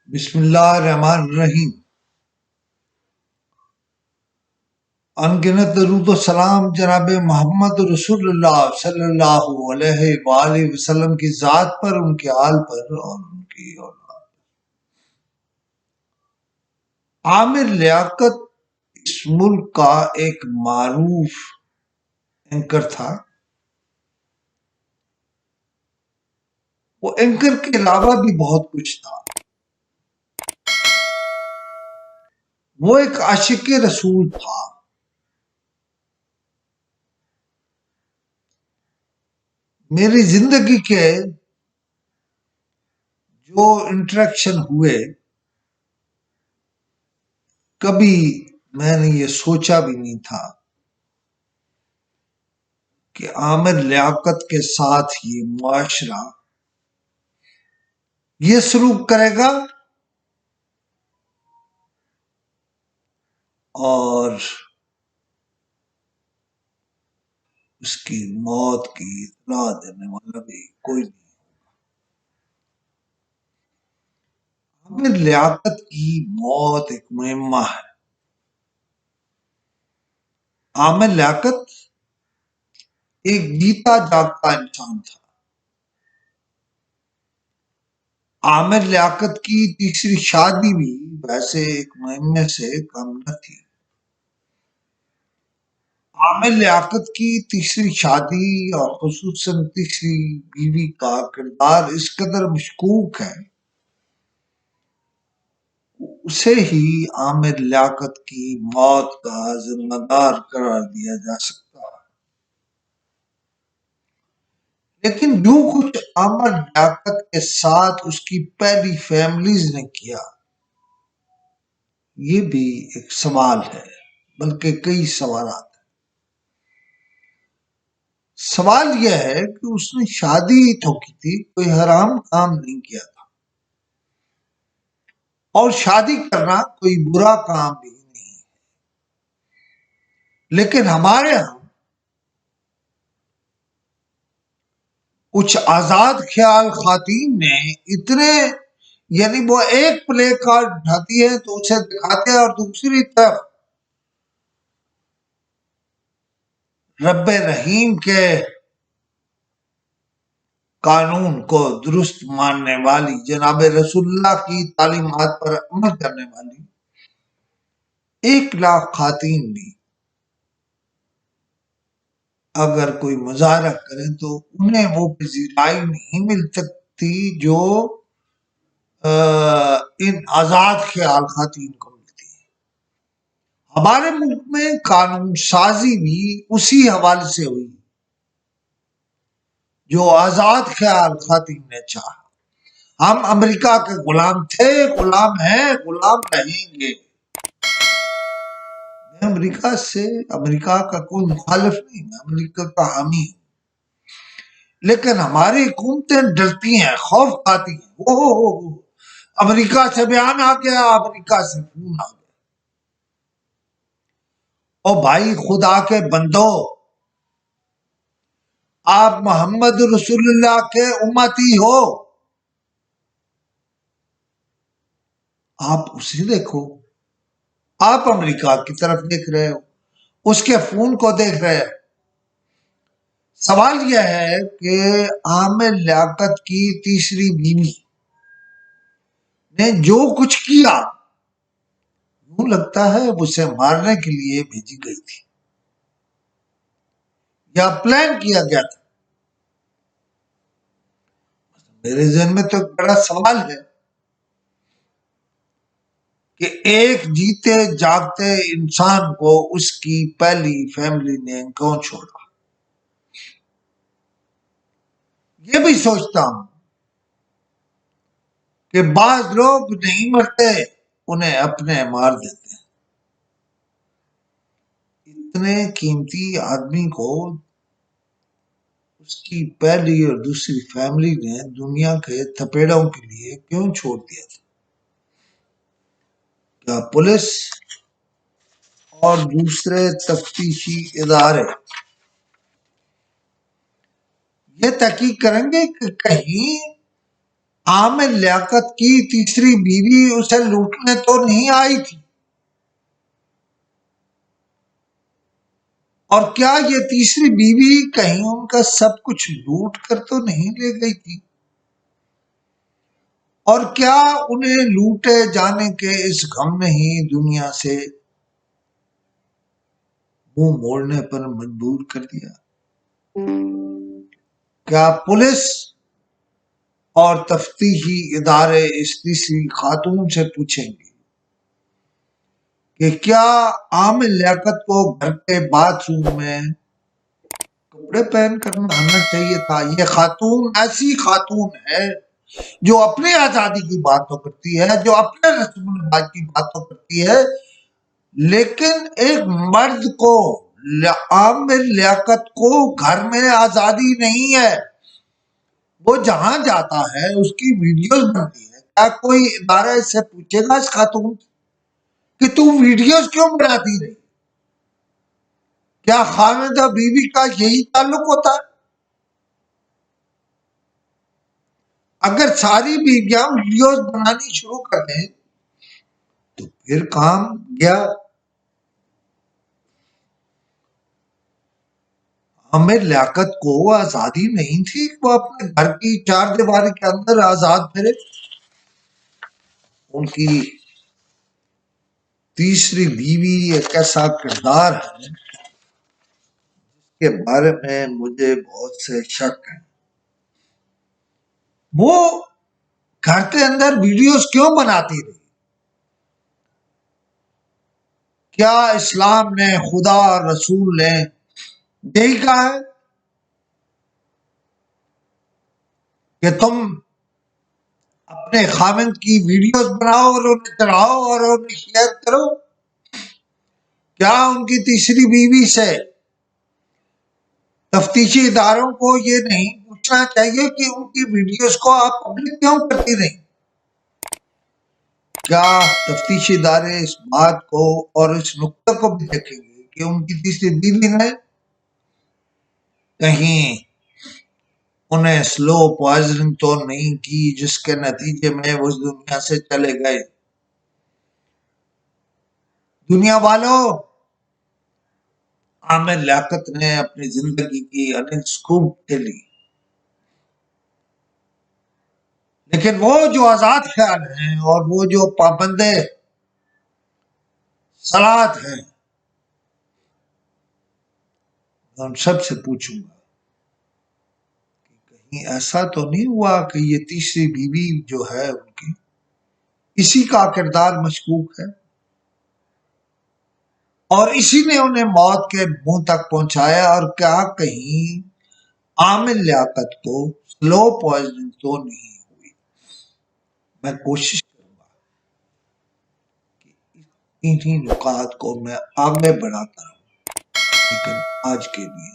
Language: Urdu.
بسم اللہ الرحمن الرحیم۔ انگنت درود و سلام جناب محمد رسول اللہ صلی اللہ علیہ وآلہ وسلم کی ذات پر، ان کے آل پر اور ان کی اولاد۔ عامر لیاقت اس ملک کا ایک معروف اینکر تھا۔ وہ اینکر کے علاوہ بھی بہت کچھ تھا۔ وہ ایک عاشق رسول تھا۔ میری زندگی کے جو انٹریکشن ہوئے، کبھی میں نے یہ سوچا بھی نہیں تھا کہ عامر لیاقت کے ساتھ یہ معاشرہ یہ سلوک کرے گا اور اس کی موت کی اطلاع دینے والا بھی کوئی نہیں۔ عامر لیاقت کی موت ایک معمہ ہے۔ عامر لیاقت ایک جیتا جاگتا انسان تھا۔ عامر لیاقت کی تیسری شادی بھی ویسے ایک مہمے سے کم نہ تھی۔ عامر لیاقت کی تیسری شادی اور خصوصاً تیسری بیوی کا کردار اس قدر مشکوک ہے، اسے ہی عامر لیاقت کی موت کا ذمہ دار قرار دیا جا سکتا ہے۔ لیکن جو کچھ عامر لیاقت کے ساتھ اس کی پہلی فیملیز نے کیا، یہ بھی ایک سوال ہے، بلکہ کئی سوالات ہیں۔ سوال یہ ہے کہ اس نے شادی تو کی تھی، کوئی حرام کام نہیں کیا تھا، اور شادی کرنا کوئی برا کام بھی نہیں ہے۔ لیکن ہمارے ہاں کچھ آزاد خیال خواتین نے اتنے، یعنی وہ ایک پلے کارڈ اٹھاتی ہے تو اسے دکھاتے ہیں، اور دوسری طرف رب رحیم کے قانون کو درست ماننے والی، جناب رسول اللہ کی تعلیمات پر عمل کرنے والی 1,00,000 خواتین بھی اگر کوئی مظاہرہ کریں تو انہیں وہ پذیرائی نہیں مل سکتی جو ان آزاد خیال خواتین کو ملتی ہے۔ ہمارے ملک میں قانون سازی بھی اسی حوالے سے ہوئی جو آزاد خیال خواتین نے چاہا۔ ہم امریکہ کے غلام تھے، غلام ہیں، غلام رہیں گے۔ میں امریکہ کا کوئی مخالف نہیں، میں امریکہ کا حامی ہوں، لیکن ہماری حکومتیں ڈرتی ہیں، خوف کھاتی ہیں۔ امریکہ سے بیان آ گیا، امریکہ سے فون آ گیا۔ او بھائی خدا کے بندو، آپ محمد رسول اللہ کے امتی ہو، آپ اسے دیکھو۔ آپ امریکہ کی طرف دیکھ رہے ہو، اس کے فون کو دیکھ رہے ہو۔ سوال یہ ہے کہ عامر لیاقت کی تیسری بیوی نے جو کچھ کیا، یوں لگتا ہے اسے مارنے کے لیے بھیجی گئی تھی یا پلان کیا گیا تھا۔ میرے ذہن میں تو ایک بڑا سوال ہے کہ ایک جیتے جاگتے انسان کو اس کی پہلی فیملی نے کیوں چھوڑا؟ یہ بھی سوچتا ہوں کہ بعض لوگ نہیں مرتے، انہیں اپنے مار دیتے ہیں۔ اتنے قیمتی آدمی کو اس کی پہلی اور دوسری فیملی نے دنیا کے تھپیڑوں کے لیے کیوں چھوڑ دیا تھا؟ کیا پولیس اور دوسرے تفتیشی ادارے یہ تحقیق کریں گے کہ کہیں عامر لیاقت کی تیسری بیوی اسے لوٹنے تو نہیں آئی تھی، اور کیا یہ تیسری بیوی کہیں ان کا سب کچھ لوٹ کر تو نہیں لے گئی تھی؟ اور کیا انہیں لوٹے جانے کے اس غم نے ہی دنیا سے منہ موڑنے پر مجبور کر دیا؟ کیا پولیس اور تفتیشی ادارے اس تیسری خاتون سے پوچھیں گے کہ کیا عامر لیاقت کو گھر کے باتھ روم میں کپڑے پہن کر نہانا چاہیے تھا؟ یہ خاتون ایسی خاتون ہے جو اپنی آزادی کی بات تو کرتی ہے، جو اپنے رسم الرواج کی بات تو کرتی ہے، لیکن ایک مرد کو، عامر لیاقت کو گھر میں آزادی نہیں ہے۔ وہ جہاں جاتا ہے اس کی ویڈیوز بنتی ہے۔ کیا کوئی ادارہ اس سے پوچھے گا اس خاتون کہ تو ویڈیوز کیوں بناتی رہی؟ کیا خاوندہ بیوی کا یہی تعلق ہوتا ہے؟ اگر ساری بیویاں ویڈیوز بنانی شروع کر دیں تو پھر کام گیا۔ عامر لیاقت کو آزادی نہیں تھی وہ اپنے گھر کی چار دیواری کے اندر آزاد پھرے۔ ان کی تیسری بیوی ایک ایسا کردار ہے جس کے بارے میں مجھے بہت سے شک ہیں۔ وہ گھر کے اندر ویڈیوز کیوں بناتی رہی؟ کیا اسلام نے، خدا اور رسول نے یہی کہا ہے کہ تم اپنے خاوند کی ویڈیوز بناؤ اور انہیں چڑھاؤ اور انہیں شیئر کرو؟ کیا ان کی تیسری بیوی سے تفتیشی اداروں کو یہ نہیں پوچھنا چاہیے کہ ان کی ویڈیوز کو آپ پبلک کیوں کرتی رہی؟ کیا تفتیشی ادارے اس بات کو اور اس نقطہ کو بھی دیکھیں گے کہ ان کی تیسری بیوی نے کہیں انہیں سلو پوائزننگ تو نہیں کی جس کے نتیجے میں وہ اس دنیا سے چلے گئے؟ دنیا والوں، عامر لیاقت نے اپنی زندگی کی انیک سکوپ کھیلی، لیکن وہ جو آزاد خیال ہیں اور وہ جو پابند صلاحت ہیں، میں ان سب سے پوچھوں گا کہ کہیں ایسا تو نہیں ہوا کہ یہ تیسری بیوی جو ہے ان کی اسی کا کردار مشکوک ہے اور اسی نے انہیں موت کے منہ تک پہنچایا؟ اور کیا کہیں عامر لیاقت کو سلو پوائزننگ تو نہیں ہوئی؟ میں کوشش کروں گا کہ انہی نکات کو میں آگے بڑھاتا رہوں، لیکن آج کے لیے